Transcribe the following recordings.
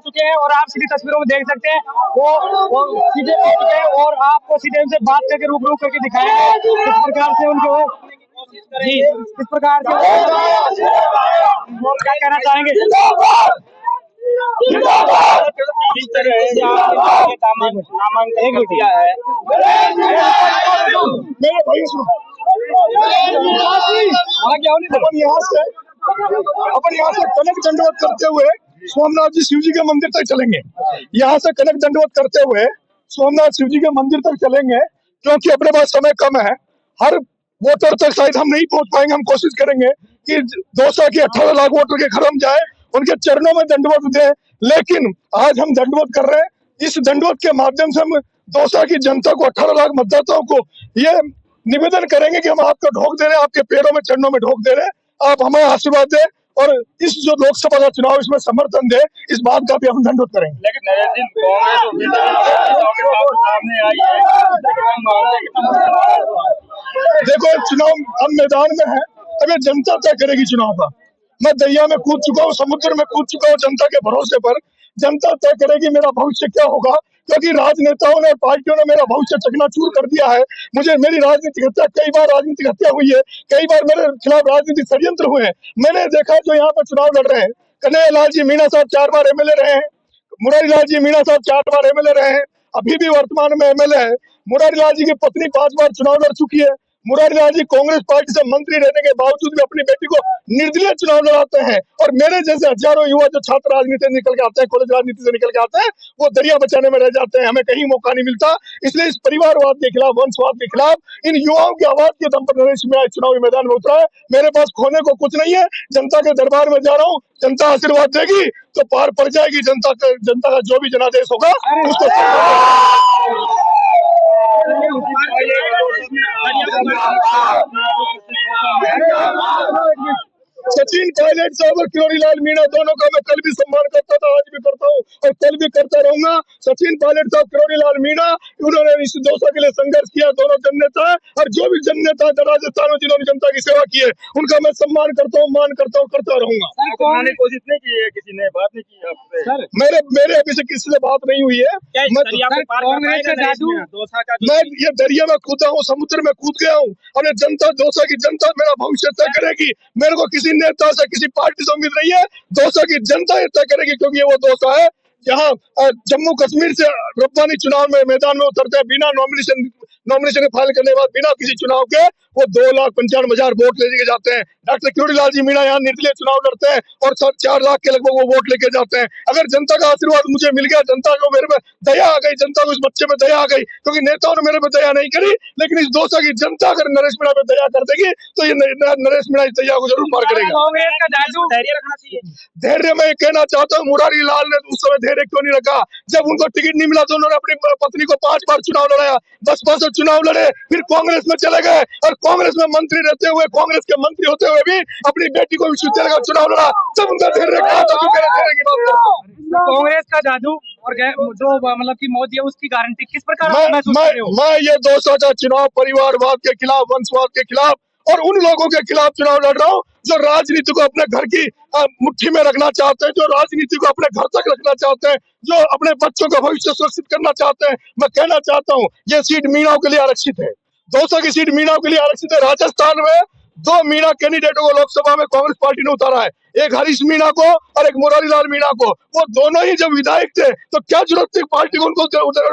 चुके हैं और आप सीधी तस्वीरों में देख सकते हैं वो सीधे पहुंच गए और आपको सीधे उनसे बात करके रूबरू करके दिखाएंगे किस प्रकार से उनको जी किस प्रकार से क्या कहना चाहेंगे। जिस तरह नामांकन किया है अपन यहाँ से कनक दंडवत करते हुए सोमनाथ जी शिव जी के मंदिर तक चलेंगे। यहाँ से कनक दंडवत करते हुए सोमनाथ शिव जी के मंदिर तक चलेंगे, क्योंकि अपने पास समय कम है। हर वोटर तक शायद हम नहीं पहुंच पाएंगे। हम कोशिश करेंगे कि दौसा के 18 लाख वोटर के घर हम जाए, उनके चरणों में दंडवत दें। लेकिन आज हम दंडवत कर रहे हैं। इस दंडवत के माध्यम से हम दौसा की जनता को, 18 लाख मतदाताओं को ये निवेदन करेंगे कि हम आपको ढोक दे रहे हैं, आपके पैरों में, चरणों में ढोक दे रहे हैं। आप हमें आशीर्वाद दें और इस जो लोकसभा का चुनाव इसमें समर्थन दे, इस बात का भी हम दंडवत करेंगे। लेकिन नरेंद्र सिंह सामने आई है। देखो, चुनाव हम मैदान में है, अगर जनता तय करेगी चुनाव का। मैं दरिया में कूद चुका हूँ, समुद्र में कूद चुका हूँ जनता के भरोसे पर। जनता तय करेगी मेरा भविष्य क्या होगा, क्योंकि राजनेताओं ने, पार्टियों ने मेरा भविष्य चकनाचूर कर दिया है। मुझे मेरी राजनीतिक हत्या, कई बार राजनीतिक हत्या हुई है, कई बार मेरे खिलाफ राजनीतिक षड्यंत्र हुए हैं। मैंने देखा जो यहाँ पर चुनाव लड़ रहे हैं, कन्हैया लाल जी मीणा साहब 4 बार एमएलए रहे हैं, मुरारी लाल जी मीणा साहब 4 बार एमएलए रहे हैं, अभी भी वर्तमान में एमएलए है। मुरारी लाल जी की पत्नी 5 बार चुनाव लड़ चुकी है। मुरारी लाल जी कांग्रेस पार्टी से मंत्री रहने के बावजूद भी अपनी बेटी को निर्दलीय चुनाव लड़ाते हैं। और मेरे जैसे हजारों युवा जो छात्र राजनीति से निकल के आते हैं, कॉलेज राजनीति से निकल के आते हैं, वो दरिया बचाने में रह जाते हैं। हमें कहीं मौका नहीं मिलता। इसलिए इस परिवारवाद के खिलाफ, वंशवाद के खिलाफ, इन युवाओं की आवाज के दम पर नरेश में चुनावी मैदान में उतरा है। मेरे पास खोने को कुछ नहीं है। जनता के दरबार में जा रहा हूँ, जनता आशीर्वाद देगी तो पार पड़ जाएगी। जनता का जो भी जनादेश होगा उसको सचिन पायलट साहब और किरोड़ी लाल मीणा दोनों का मैं कल भी सम्मान करता था, आज भी करता हूँ और कल भी करता रहूंगा। सचिन पायलट साहब, किरोड़ी लाल मीणा, उन्होंने इस दौसा के लिए संघर्ष किया। दोनों जननेता और जो भी जननेता राजस्थान में जिन्होंने जनता की सेवा की है, उनका मैं सम्मान करता हूँ, मान करता हूँ, करता रहूंगा। कोशिश नहीं की है, किसी ने बात नहीं की आपसे? मेरे अभी से किसी से बात नहीं हुई है। मैं ये दरिया में कूदा हूँ, समुद्र में कूद गया हूँ और जनता, दौसा की जनता मेरा भविष्य तय करेगी। मेरे को किसी नेता से, किसी पार्टी से उम्मीद नहीं है। दौसा की जनता ये तय करेगी, क्योंकि ये वो दौसा है जहाँ जम्मू कश्मीर से रब्बानी चुनाव में मैदान में उतरते हैं बिना नॉमिनेशन फाइल करने के बाद, बिना किसी चुनाव के वो 2,95,000 वोट लेके जाते हैं। डॉक्टर किरोड़ी लाल जी मीणा यहाँ निर्दलीय चुनाव लड़ते हैं और 4 लाख के लगभग वो वोट लेके जाते हैं। अगर जनता का आशीर्वाद मुझे मिल गया, जनता को मेरे पे दया आ गई, जनता को इस बच्चे पे दया आ गई, क्योंकि नेताओं ने मेरे पे दया नहीं करी, लेकिन इस दौसा की जनता अगर नरेश मीणा पे दया कर देगी तो ये नरेश मीणा इस दया को जरूर मार करेगा। धैर्य रखना चाहिए। धैर्य मैं कहना चाहता हूँ, मुरारी लाल ने उस समय धैर्य क्यों नहीं रखा? जब उनको टिकट नहीं मिला तो उन्होंने अपनी पत्नी को 5 बार चुनाव लड़ाया, 10 से चुनाव लड़े, फिर कांग्रेस में चले गए और कांग्रेस में मंत्री रहते हुए, कांग्रेस के मंत्री होते हुए भी अपनी बेटी को विश्वविद्यालय का चुनाव लड़ा। तब उनका धैर्य कहा था जो मेरे धैर्य की बात करता। कांग्रेस का जादू और जो मतलब की मौत है उसकी गारंटी किस प्रकार महसूस कर रहे हो? मैं ये दौसा का चुनाव परिवारवाद के खिलाफ, वंशवाद के खिलाफ और उन लोगों के खिलाफ चुनाव लड़ रहा हूँ जो राजनीति को अपने घर की मुट्ठी में रखना चाहते हैं, जो राजनीति को अपने घर तक रखना चाहते हैं, जो अपने बच्चों का भविष्य सुरक्षित करना चाहते हैं। मैं कहना चाहता हूँ ये सीट मीणा के लिए आरक्षित है। दौसा की सीट मीणा के लिए आरक्षित है। राजस्थान में 2 मीणा कैंडिडेटों को लोकसभा में कांग्रेस पार्टी ने उतारा है, एक हरीश मीणा को और एक मुरारी लाल मीणा को। वो दोनों ही जब विधायक थे तो क्या जरूरत थी पार्टी को उनको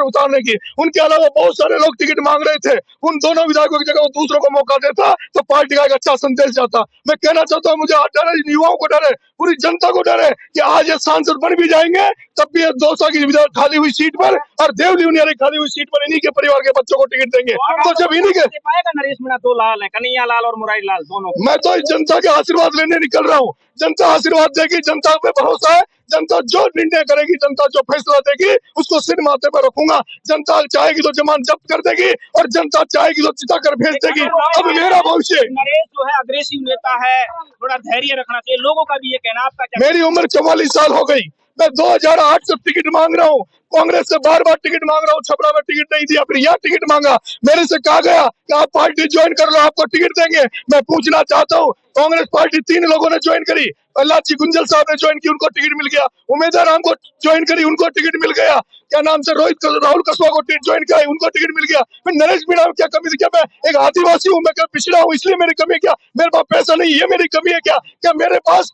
उतारने की? उनके अलावा बहुत सारे लोग टिकट मांग रहे थे। उन दोनों विधायकों की जगह वो दूसरों को मौका देता तो पार्टी का एक अच्छा संदेश जाता। मैं कहना चाहता हूँ, मुझे डर है, युवाओं को डर है, पूरी जनता को डर है कि आज ये सांसद बन भी जाएंगे तब भी दौसा की खाली हुई सीट पर और देवली खाली हुई सीट पर इन्हीं के परिवार के बच्चों को टिकट देंगे। तो जब इन्हीं के नरेश मीणा 2 लाल है, कन्हैया लाल और मुरारी लाल दोनों। मैं तो जनता के आशीर्वाद लेने निकल रहा हूँ। जनता आशीर्वाद देगी, जनता पे भरोसा है। जनता जो निर्णय करेगी, जनता जो फैसला देगी उसको सिर माथे पर रखूंगा। जनता चाहेगी तो जमान जब्त कर देगी और जनता चाहेगी तो चिता कर भेज देगी। अब मेरा भविष्य। नरेश जो है अग्रेसिव नेता है, थोड़ा धैर्य रखना चाहिए, लोगों का भी ये कहना। आपका क्या? मेरी उम्र 44 साल हो गई। मैं 2008 से टिकट मांग रहा हूँ, कांग्रेस से बार टिकट मांग रहा हूँ। छपरा में टिकट नहीं दिया, फिर यहाँ टिकट मांगा। मेरे से कहा गया कि आप पार्टी ज्वाइन कर लो, आपको टिकट देंगे। मैं पूछना चाहता हूँ, कांग्रेस पार्टी 3 लोगों ने ज्वाइन करी, लाची गुंजल साहब ने ज्वाइन की, उनको टिकट मिल गया। उमेदवार राम को ज्वाइन करी, उनको टिकट मिल गया। क्या नाम से राहुल कसवा को ज्वाइन किया, उनको टिकट मिल गया। मैं नरेश मीणा में क्या कमी थी? क्या मैं एक आदिवासी हूँ, मैं क्या पिछड़ा हूँ इसलिए मेरी कमी है क्या? मेरे पास पैसा नहीं, ये मेरी कमी है क्या? क्या मेरे पास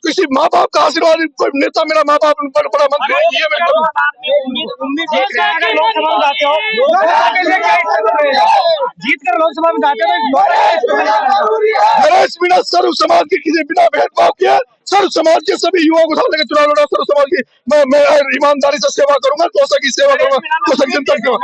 किसी माँ बाप का आशीर्वाद, कोई नेता मेरा माँ बाप बड़ा मंत्री है, ये मेरी कमी। जीत कर अगर लोकसभा में जाते हो, जीत कर लोकसभा में जाते हो नरेश मीणा सर्व समाज के किसी बिना भेदभाव किए सर्व समाज के सभी युवाओं को साथ लेकर चुनाव लड़ा। सर्व समाज की मैं ईमानदारी से सेवा करूंगा, कोसा की सेवा करूंगा, कोसा की जनता की सेवा।